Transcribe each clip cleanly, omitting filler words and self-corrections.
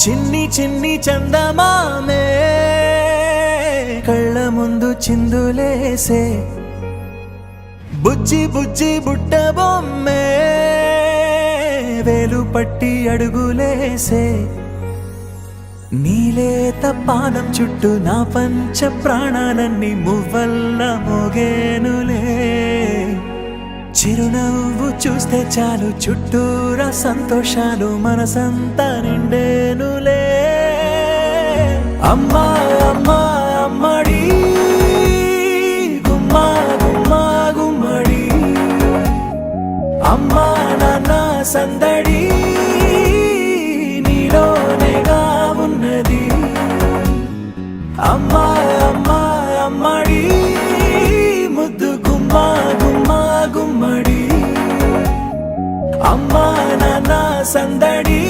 చిన్ని చిన్ని చందమామే కళ్ళ ముందు చిందులేసే, బుజ్జి బుజ్జి బుట్ట బొమ్మే వేలు పట్టి అడుగులేసే, నీలేత పానం చుట్టూ నా పంచ ప్రాణాలన్నీ మువ్వల్ల మోగేనులే, చిరునవ్వు చూస్తే చాలు చుట్టూరా సంతోషాలు మనసంతా నిండేనులే. అమ్మా అమ్మా అమ్మడి గుమ్మా గుమ్మా గుమ్మడి, అమ్మా నాన్న సందడి నీలోనేగా ఉన్నది. అమ్మా అమ్మా అమ్మడి ముద్దు గుమ్మా గుమ్మా గుమ్మడి, అమ్మా నాన్న సందడి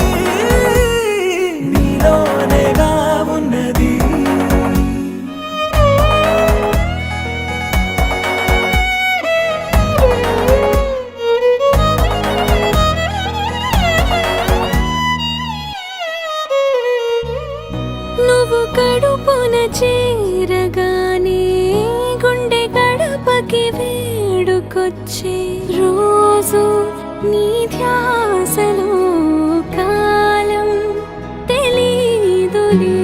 నీలోనేగా ఉన్నది. నువ్వు కడుపున చేరగానే గుండె గడపకి వేడుకొచ్చే, రోజు నీ ధ్యాసలో కాలం తెలీదులే.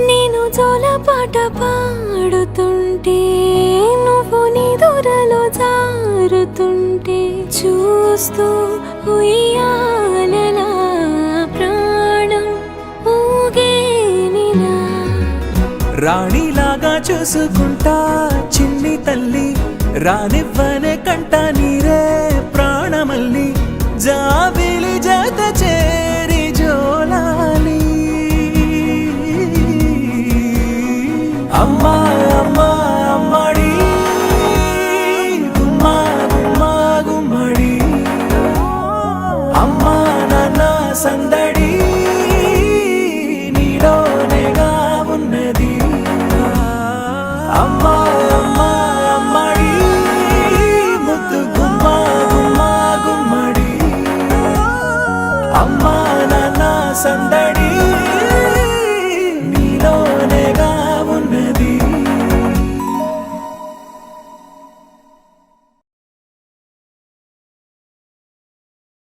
నేను జోలపాట పాడుతుంటే నువ్వు నిదురలో జారుతుంటే, చూస్తూ ఉయ్యాలలా ప్రాణం ఊగేనిలా. రాణిలాగా చూసుకుంటా చిన్ని తల్లి, రానివ్వనే కంట నీరే ప్రాణమల్లి, జాబిలి జత చేరి జోలాలి. అమ్మా అమ్మా అమ్మడి గుమ్మా గుమ్మా గుమ్మడి, అమ్మా నాన్న సందడి నీలోనేగా ఉన్నది. అమ్మా అమ్మా అమ్మడి ముద్దు గుమ్మా గుమ్మా గుమ్మడి, అమ్మా నాన్న సందడి